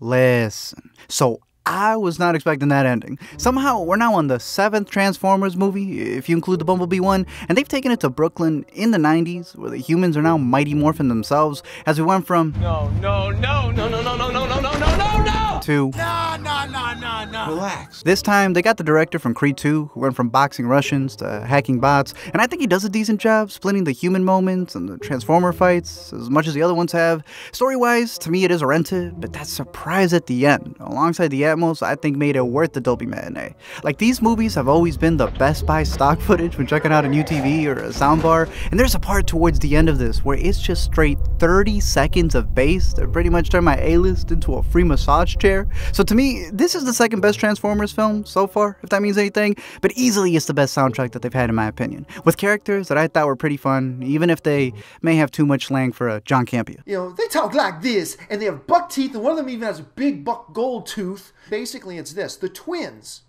Listen, so I was not expecting that ending. Somehow, we're now on the 7th Transformers movie, if you include the Bumblebee one, and they've taken it to Brooklyn in the 90s, where the humans are now Mighty Morphin themselves, as we went from No. to No. Relax. this time, they got the director from Creed 2, who went from boxing Russians to hacking bots, and I think he does a decent job splitting the human moments and the Transformer fights as much as the other ones have. Story-wise, to me it is rented, but that surprise at the end, alongside the Atmos, I think made it worth the Dolby matinee. Like, these movies have always been the Best Buy stock footage when checking out a new TV or a soundbar, and there's a part towards the end of this where it's just straight 30 seconds of bass that pretty much turned my A-list into a free massage chair. So to me, this is the second best Transformers film so far, if that means anything, but easily it's the best soundtrack that they've had in my opinion, with characters that I thought were pretty fun, even if they may have too much slang for a John Campea. You know, they talk like this, and they have buck teeth, and one of them even has a big buck gold tooth. Basically, it's this. The twins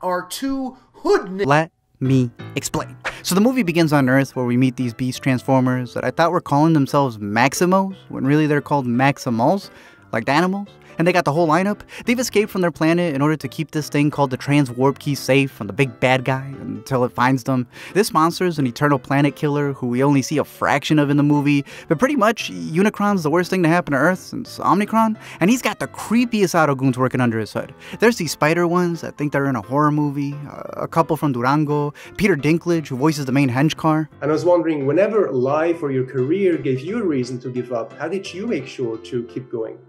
are two hood... Let me explain. So the movie begins on Earth, where we meet these beast Transformers that I thought were calling themselves Maximos, when really they're called Maximals, like the animals. And they got the whole lineup. They've escaped from their planet in order to keep this thing called the Trans-Warp Key safe from the big bad guy until it finds them. This monster is an eternal planet killer who we only see a fraction of in the movie, but pretty much Unicron's the worst thing to happen to Earth since Omnicron, and he's got the creepiest Autogoons working under his hood. There's these spider ones that think they're in a horror movie, a couple from Durango, Peter Dinklage who voices the main hench car. And I was wondering, whenever life or your career gave you a reason to give up, how did you make sure to keep going?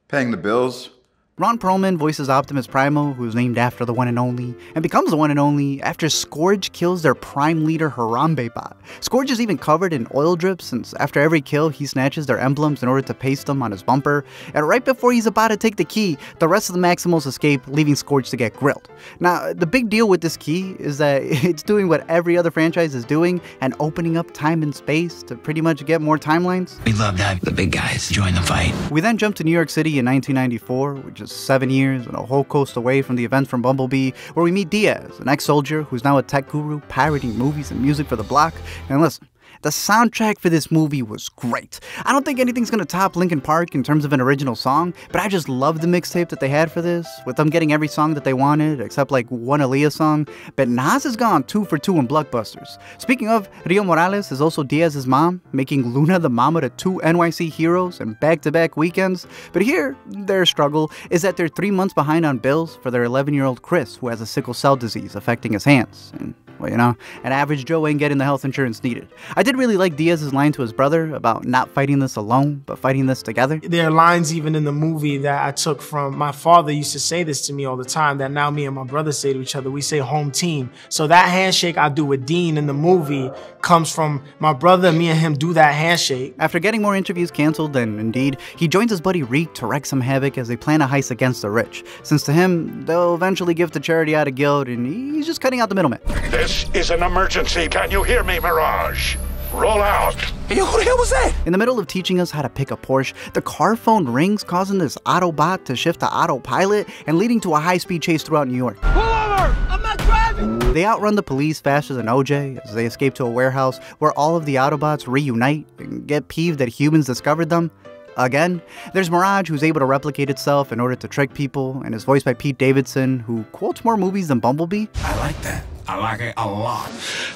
Paying the bills. Ron Perlman voices Optimus Primo, who is named after the one and only, and becomes the one and only after Scourge kills their prime leader Harambe bot. Scourge is even covered in oil drips, since after every kill he snatches their emblems in order to paste them on his bumper, and right before he's about to take the key, the rest of the Maximals escape, leaving Scourge to get grilled. Now, the big deal with this key is that it's doing what every other franchise is doing, and opening up time and space to pretty much get more timelines. We'd love to have the big guys join the fight. We then jump to New York City in 1994, which is 7 years and a whole coast away from the events from Bumblebee, where we meet Diaz, an ex-soldier who's now a tech guru pirating movies and music for the block. And listen, the soundtrack for this movie was great. I don't think anything's gonna top Linkin Park in terms of an original song, but I just love the mixtape that they had for this, with them getting every song that they wanted, except like one Aaliyah song. But Nas has gone 2 for 2 in blockbusters. Speaking of, Rio Morales is also Diaz's mom, making Luna the mama to 2 NYC heroes in back-to-back weekends. But here, their struggle is that they're 3 months behind on bills for their 11-year-old Chris, who has a sickle cell disease affecting his hands. And, well, you know, an average Joe ain't getting the health insurance needed. I did really like Diaz's line to his brother about not fighting this alone, but fighting this together. There are lines even in the movie that I took from my father used to say this to me all the time, that now me and my brother say to each other. We say home team. So that handshake I do with Dean in the movie comes from my brother. Me and him do that handshake. After getting more interviews canceled than Indeed, he joins his buddy Reek to wreak some havoc as they plan a heist against the rich, since to him, they'll eventually give the charity out of guild, and he's just cutting out the middleman. This is an emergency. Can you hear me, Mirage? Roll out! Yo, who the hell was that? In the middle of teaching us how to pick a Porsche, the car phone rings, causing this Autobot to shift to autopilot and leading to a high-speed chase throughout New York. Pull over! I'm not driving! They outrun the police faster than OJ as they escape to a warehouse where all of the Autobots reunite and get peeved that humans discovered them. Again, there's Mirage, who's able to replicate itself in order to trick people, and is voiced by Pete Davidson, who quotes more movies than Bumblebee. I like that. I like it a lot.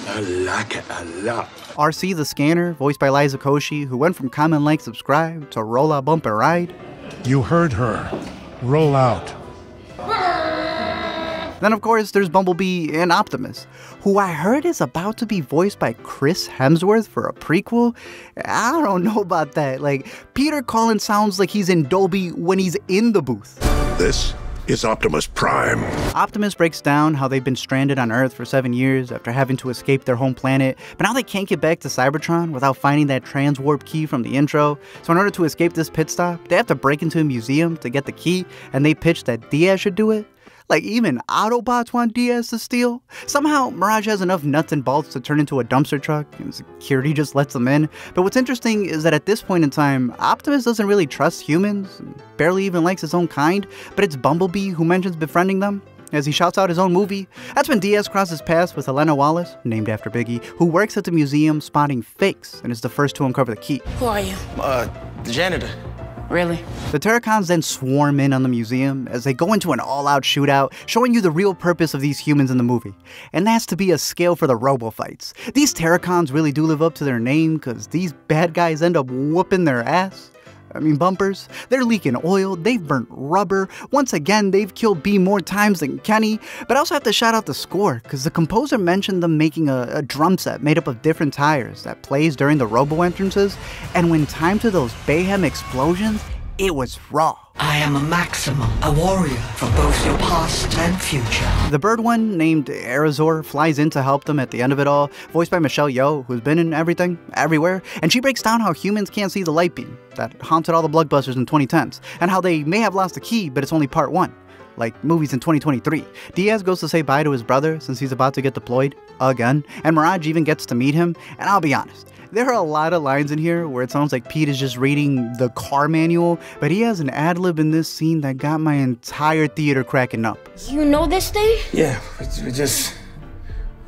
I like it a lot. RC the Scanner, voiced by Liza Koshy, who went from comment, like, subscribe to roll out, bump, and ride. You heard her. Roll out. Then, of course, there's Bumblebee and Optimus, who I heard is about to be voiced by Chris Hemsworth for a prequel. I don't know about that. Like, Peter Cullen sounds like he's in Dolby when he's in the booth. This is Optimus Prime. Optimus breaks down how they've been stranded on Earth for 7 years after having to escape their home planet, but now they can't get back to Cybertron without finding that trans-warp key from the intro. So in order to escape this pit stop, they have to break into a museum to get the key, and they pitch that Diaz should do it. Like, even Autobots want Diaz to steal? Somehow, Mirage has enough nuts and bolts to turn into a dumpster truck, and security just lets them in. But what's interesting is that at this point in time, Optimus doesn't really trust humans, and barely even likes his own kind, but it's Bumblebee who mentions befriending them, as he shouts out his own movie. That's when Diaz crosses paths with Helena Wallace, named after Biggie, who works at the museum spotting fakes, and is the first to uncover the key. Who are you? The janitor. Really? The Terracons then swarm in on the museum as they go into an all-out shootout, showing you the real purpose of these humans in the movie. And that's to be a scale for the robo fights. These Terracons really do live up to their name, because these bad guys end up whooping their ass. I mean, bumpers. They're leaking oil, they've burnt rubber. Once again, they've killed B more times than Kenny. But I also have to shout out the score, because the composer mentioned them making a drum set made up of different tires that plays during the robo entrances. And when timed to those Bayhem explosions, it was raw. I am a Maximum, a warrior for both your past and future. The bird one, named Arizor, flies in to help them at the end of it all, voiced by Michelle Yeoh, who's been in everything, everywhere, and she breaks down how humans can't see the light beam that haunted all the blockbusters in 2010s, and how they may have lost the key, but it's only part one. Like movies in 2023. Diaz goes to say bye to his brother since he's about to get deployed again, and Mirage even gets to meet him, and I'll be honest, there are a lot of lines in here where it sounds like Pete is just reading the car manual, but he has an ad-lib in this scene that got my entire theater cracking up. You know this thing? Yeah, we just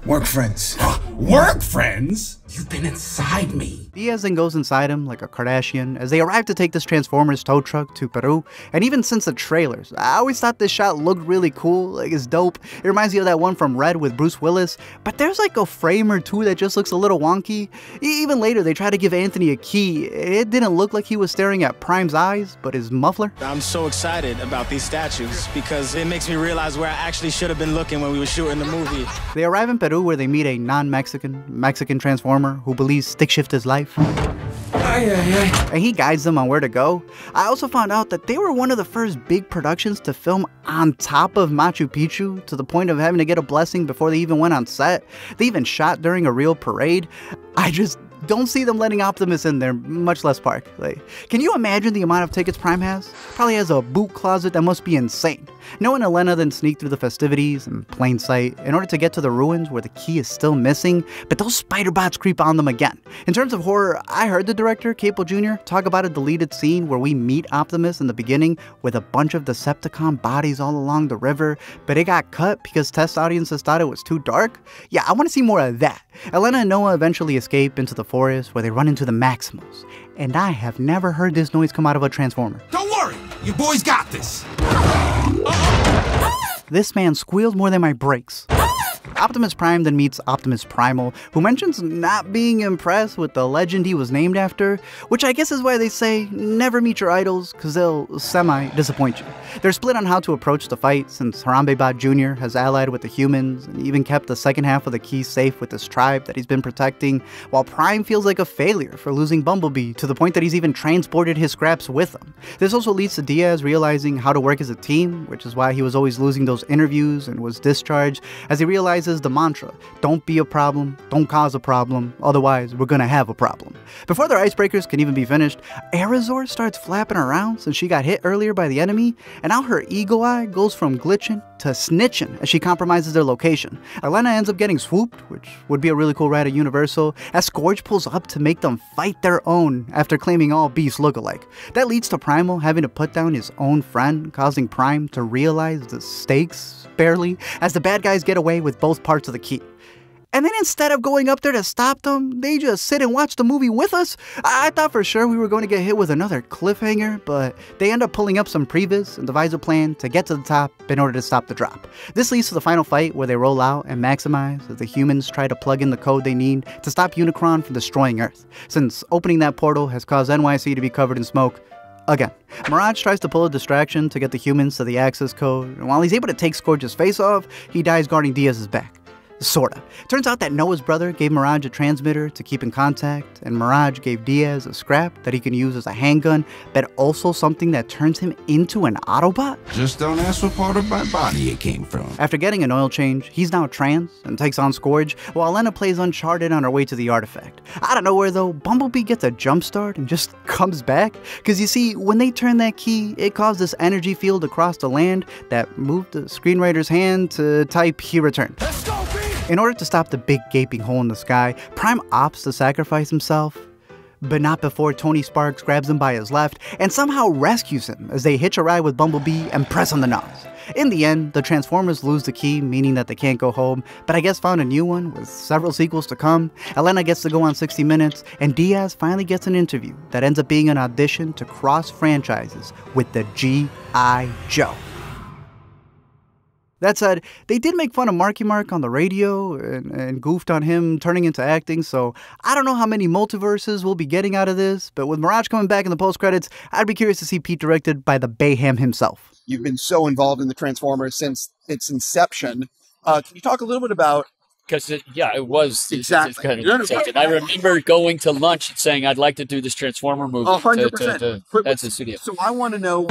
work friends. Work friends? You've been inside me. Diaz then goes inside him like a Kardashian as they arrive to take this Transformers tow truck to Peru. And even since the trailers, I always thought this shot looked really cool, like it's dope. It reminds me of that one from Red with Bruce Willis, but there's like a frame or two that just looks a little wonky. Even later, they try to give Anthony a key. It didn't look like he was staring at Prime's eyes, but his muffler. I'm so excited about these statues because it makes me realize where I actually should have been looking when we were shooting the movie. They arrive in Peru where they meet a Mexican Transformer who believes stick shift is life. And he guides them on where to go. I also found out that they were one of the first big productions to film on top of Machu Picchu, to the point of having to get a blessing before they even went on set. They even shot during a real parade. I just don't see them letting Optimus in there, much less Park. Like, can you imagine the amount of tickets Prime has? Probably has a boot closet that must be insane. Noah and Elena then sneak through the festivities in plain sight in order to get to the ruins where the key is still missing, but those spider bots creep on them again. In terms of horror, I heard the director, Caple Jr., talk about a deleted scene where we meet Optimus in the beginning with a bunch of Decepticon bodies all along the river, but it got cut because test audiences thought it was too dark. Yeah, I want to see more of that. Elena and Noah eventually escape into the forest where they run into the Maximals, and I have never heard this noise come out of a Transformer. Don't worry, you boys got this. This man squealed more than my brakes. Optimus Prime then meets Optimus Primal, who mentions not being impressed with the legend he was named after, which I guess is why they say never meet your idols, because they'll semi-disappoint you. They're split on how to approach the fight, since Harambe Bot Jr. has allied with the humans, and even kept the second half of the key safe with his tribe that he's been protecting, while Prime feels like a failure for losing Bumblebee, to the point that he's even transported his scraps with him. This also leads to Diaz realizing how to work as a team, which is why he was always losing those interviews and was discharged, as he realizes the mantra, don't be a problem, don't cause a problem, otherwise we're gonna have a problem. Before their icebreakers can even be finished, Arizor starts flapping around since she got hit earlier by the enemy, and now her eagle eye goes from glitching to snitching as she compromises their location. Elena ends up getting swooped, which would be a really cool ride at Universal, as Scourge pulls up to make them fight their own after claiming all beasts look alike. That leads to Primal having to put down his own friend, causing Prime to realize the stakes, barely, as the bad guys get away with both parts of the key. And then instead of going up there to stop them, they just sit and watch the movie with us? I thought for sure we were going to get hit with another cliffhanger, but they end up pulling up some previs and devise a plan to get to the top in order to stop the drop. This leads to the final fight where they roll out and maximize as the humans try to plug in the code they need to stop Unicron from destroying Earth, since opening that portal has caused NYC to be covered in smoke again. Mirage tries to pull a distraction to get the humans to the access code, and while he's able to take Scourge's face off, he dies guarding Diaz's back. Sorta. Turns out that Noah's brother gave Mirage a transmitter to keep in contact, and Mirage gave Diaz a scrap that he can use as a handgun, but also something that turns him into an Autobot? Just don't ask what part of my body it came from. After getting an oil change, he's now trans and takes on Scourge, while Elena plays Uncharted on her way to the artifact. Out of nowhere though, Bumblebee gets a jump start and just comes back, because you see, when they turn that key, it caused this energy field across the land that moved the screenwriter's hand to type "He returned." In order to stop the big gaping hole in the sky, Prime opts to sacrifice himself, but not before Tony Sparks grabs him by his left and somehow rescues him as they hitch a ride with Bumblebee and press on the NOS. In the end, the Transformers lose the key, meaning that they can't go home, but I guess found a new one with several sequels to come. Elena gets to go on 60 Minutes, and Diaz finally gets an interview that ends up being an audition to cross franchises with the G.I. Joe. That said, they did make fun of Marky Mark on the radio and goofed on him turning into acting, so I don't know how many multiverses we'll be getting out of this, but with Mirage coming back in the post-credits, I'd be curious to see Pete directed by the Bayham himself. You've been so involved in the Transformers since its inception. Can you talk a little bit about... Because, it was exactly. It's kind of inception. I remember going to lunch and saying, I'd like to do this Transformer movie. 100%. That's the studio. So I want to know...